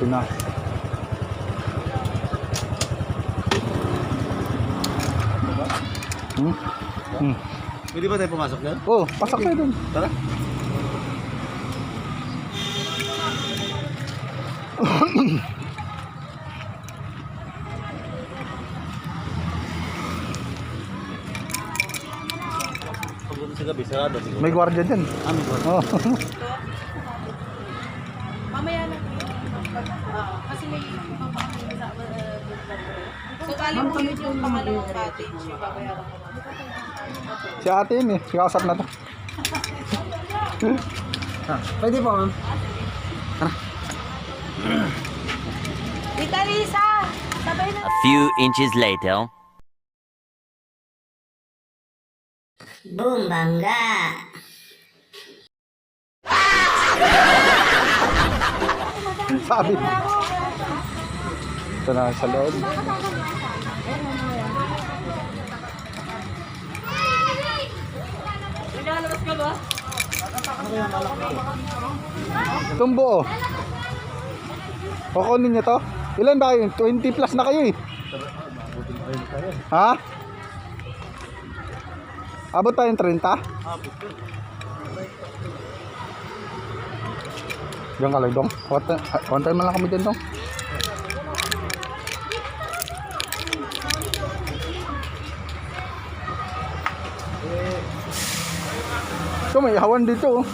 Ito na. Pwede ba tayo pumasok doon? Oh, pasok tayo dun. Tara. Pagpunta sa gabi, sarado siguro. May gwardiya dyan. May gwardiya. Oh. Mamaya na. Kasi may so, galing po yun yung pangalawang cottage. Yung babayaran ko. Si ate yun eh. Sikasap na to. Pwede po, ma'am. Tita Lisa! Sabay na. A few inches later. Boom, bangga! Sabi. Ito na sa loob. Naglalabas ka ba? Itong buo. Kukunin niyo to? Ilan ba kayo? 20 plus na kayo eh. Ha? Abot tayong 30? Diyan ka lang dong. One time man lang kami dyan dong. Ito may hawan dito oh.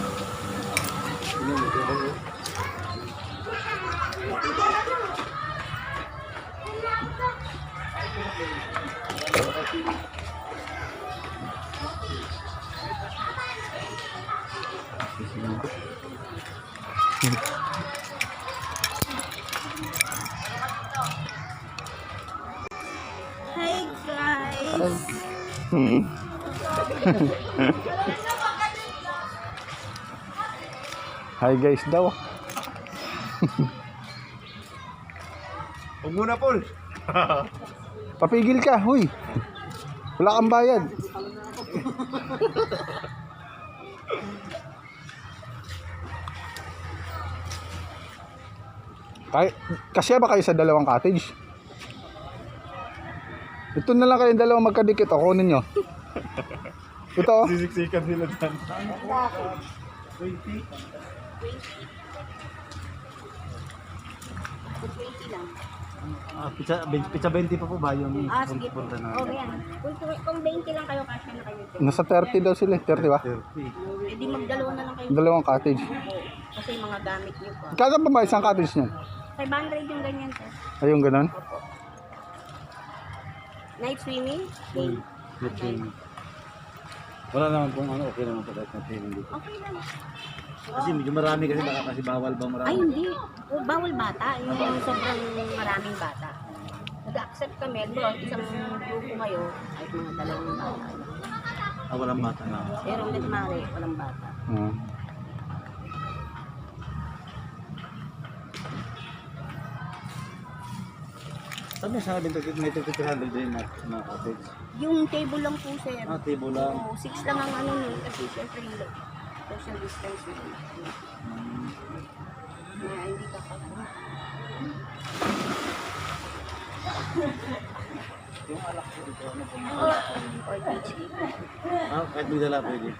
Hi guys! Hi guys daw. Huwag muna, Paul. Papigil ka, huy. Wala kang bayad. Kasi ba kayo sa dalawang cottage? Ito na lang kayong dalawang magkadikit. O, kunin nyo. Ito oh. Sisiksikan sila dyan. 20 lang. Pizza 20 pa po ba yung Sige po. punta na? Okay yan. Kung 20 lang kayo, kasya na kayo. Nasa 30 daw sila. 30 ba? 30. Hindi magdalawa na lang kayo. Dalawang cottage. Kasi yung mga gamit niyo pa. Kaya pa ba isang cottage niyan? 500 yung ganyan sir. Ayun, ganun. Opo. Night swimming? Wala naman pong ano, okay naman po kahit na training dito. Okay lang. Kasi medyo marami kasi baka kasi bawal ba marami? Ay, hindi. Bawal bata. Yung sobrang maraming bata. Nag-accept kami. Doon, isang grupo kayo. Kahit mga dalawang bata. Walang bata na. Pero may mare, walang bata. Sabi sa akin, may 300 din na cottage. Yung table lang po, sir. Table lang. Oo, 6 lang ang ano nun. Kasi syempre yung social distance nun. Kaya hindi ka pa. Yung alak ko dito, ano po? Or beach. Kahit may dala pwede.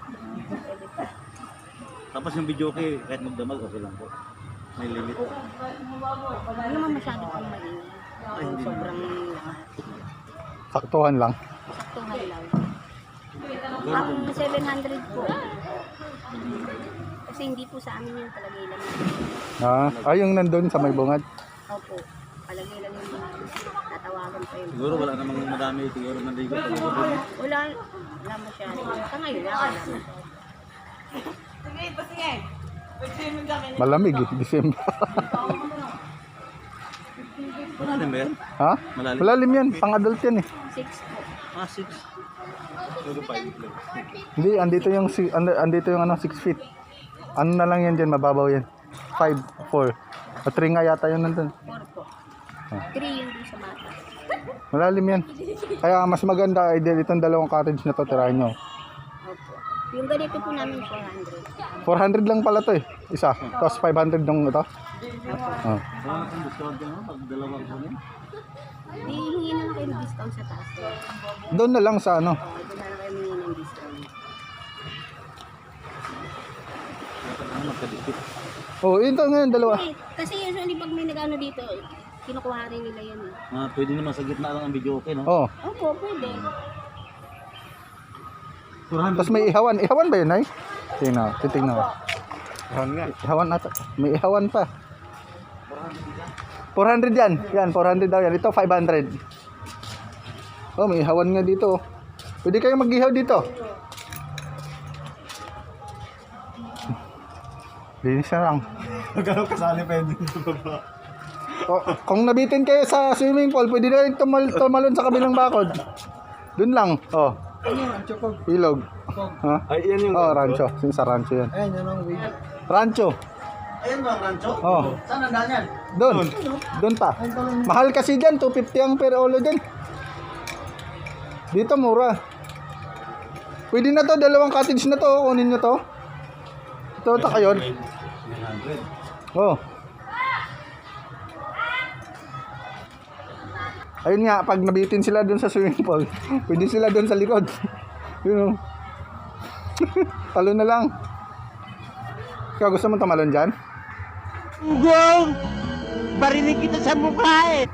Tapos yung video okay, kahit magdamag, okay lang po. May limit. Ano naman masyado pang maingay. Sobrang Saktuhan lang. saktuhan lang. Ang 700 po. Kasi hindi po sa amin yung palagay lang. Yung nandun sa may bungad. Opo. Palagay lang yung tatawagan pa yun. Siguro wala namang madami, siguro nandito. Wala masyado. Sa ngayon, wala naman. Sige, pasingay. Pag-swimming kami. Malamig eh, December. Malalim ba yan? Ha? Malalim. Malalim yan, pang adult yan eh. 6 po. 6. Siguro 5 lang. Hindi, andito yung ano, 6 feet. Ano na lang yan dyan, mababaw yan. 5, 4. O 3 nga yata yun nandun. 4 po. 3 yung doon sa bata. Malalim yan. Kaya mas maganda ay itong dalawang cottage na to, tirahin nyo. Opo. Yung ganito po namin 400. 400 lang pala to eh. Isa. Tapos 500 nung ito. Oh. Wala kang discount yan, no? Pag dalawang kunin. Hihingi na lang kayo ng discount sa taas. Doon na lang sa ano. Doon na lang kayo hihingi ng discount. Ano, magkadikit. Oh, ito ngayon dalawa. Eh, kasi usually pag may nag-ano dito, kinukuha rin nila yan eh. Pwede naman sa gitna lang ang video, okay, no? Oh. Opo, pwede. 400. Tapos may ihawan. Ihawan ba yun, ay? Tingnan, titingnan ko. Ihawan nga. Ihawan ata. May ihawan pa. 400 yan. Yan, 400 daw yan. Ito, 500. Oh, may ihawan nga dito. Pwede kayong mag-ihaw dito. Linis na lang. Magkano kasali pwede. Kung nabitin kayo sa swimming pool, pwede na rin tumalon sa kabilang bakod. Doon lang. Oh. Ilog. Ha? Ay, yan yung Oh, rancho. Yung sa rancho yan. Ayan, yan ang way. Rancho. Ayan ba ang rancho? Oh. Saan ang daan yan? Doon. Doon pa. Mahal kasi dyan. 250 ang per olo dyan. Dito mura. Pwede na to. Dalawang cottage na to. Kunin nyo to. Ito ta kayo. 900. Oh. Ayun nga, pag nabitin sila doon sa swimming pool, pwede sila doon sa likod. Yun o. Talo na lang. Kaya gusto mo tumalon dyan? Gong! Barinig kita sa mukha eh!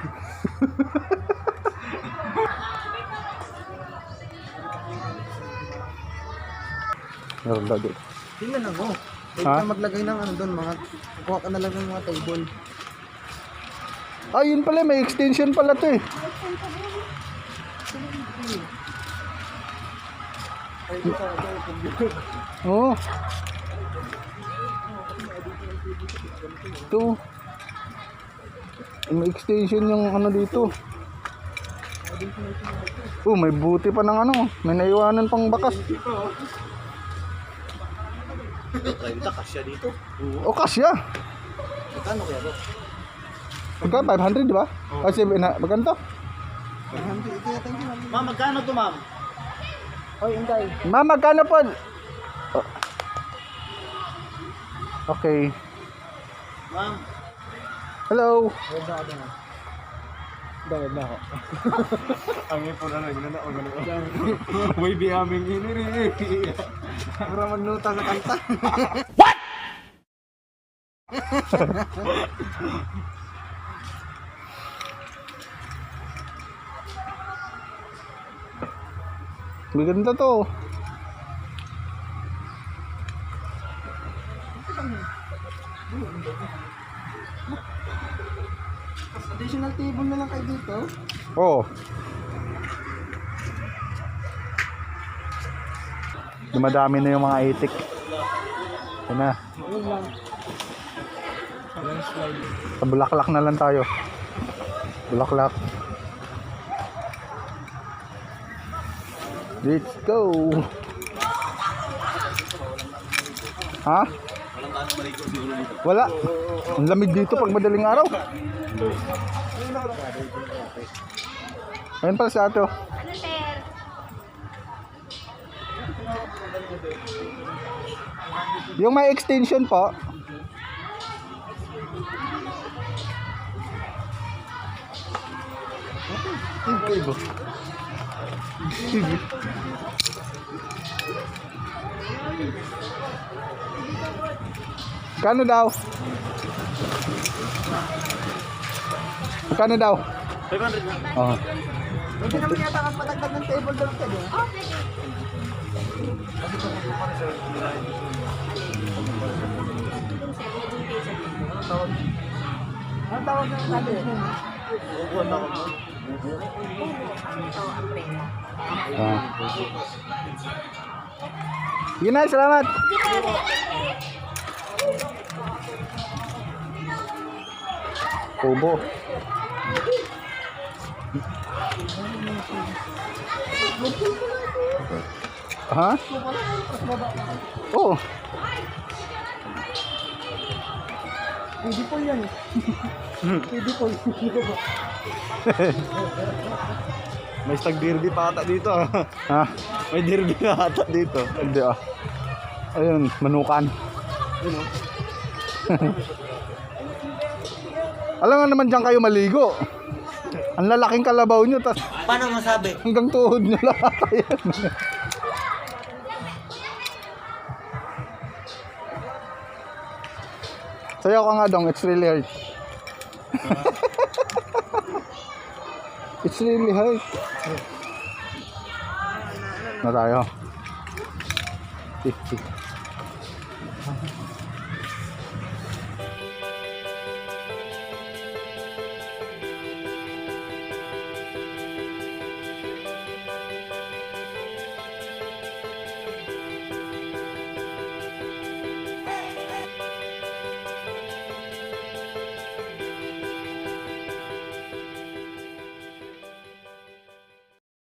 Meron daw dito. Tingnan mo. Pwede Ha? ka maglagay ng ano doon, kuha ka na lang ng mga table. Ay, yun pala, may extension pala to eh. Oo. Ito. May extension yung ano dito. Oh, may buti pa ng ano. May naiwanan pang bakas. 30 kasya dito. O, kasya. Magkano kaya to? Magkano? 500, di ba? Kasi, magkano to? Ma'am, magkano to, ma'am? Ma'am, magkano po? Oh. Okay. Ma'am. Hello. Bayad na ako. Ang ipon na lang, ginana o gano'n. Way di aming iniri. Para magnuta sa kanta. Maganda to. Additional table na lang kayo dito. Oh. Dumadami na yung mga itik. Yan na. Sa Bulaklak na lang tayo. Bulaklak. Let's go. Ha? Wala. Ang lamig dito pag madaling araw. Ayun pala si ato. Ano, sir? Yung may extension po. Kano daw? Kano daw? 500 na. Oh. Pwede naman yata ang patagdag ng table doon kayo. Ang tawag ng cottage mo? Ah. Yun na, salamat. Kubo. Ha? Oh. Pwede po yan. Pwede po. May stag derby pa ata dito. Ha? May derby pa ata dito. Hindi ah. Ayun, manukan. Yun, oh. Alam nga naman dyan kayo maligo. Ang lalaking kalabaw nyo, tas Paano masabi? hanggang tuhod nyo lahat. Ayan. Sayaw ka nga dong, it's really hard. It's really hard. Na tayo. 50.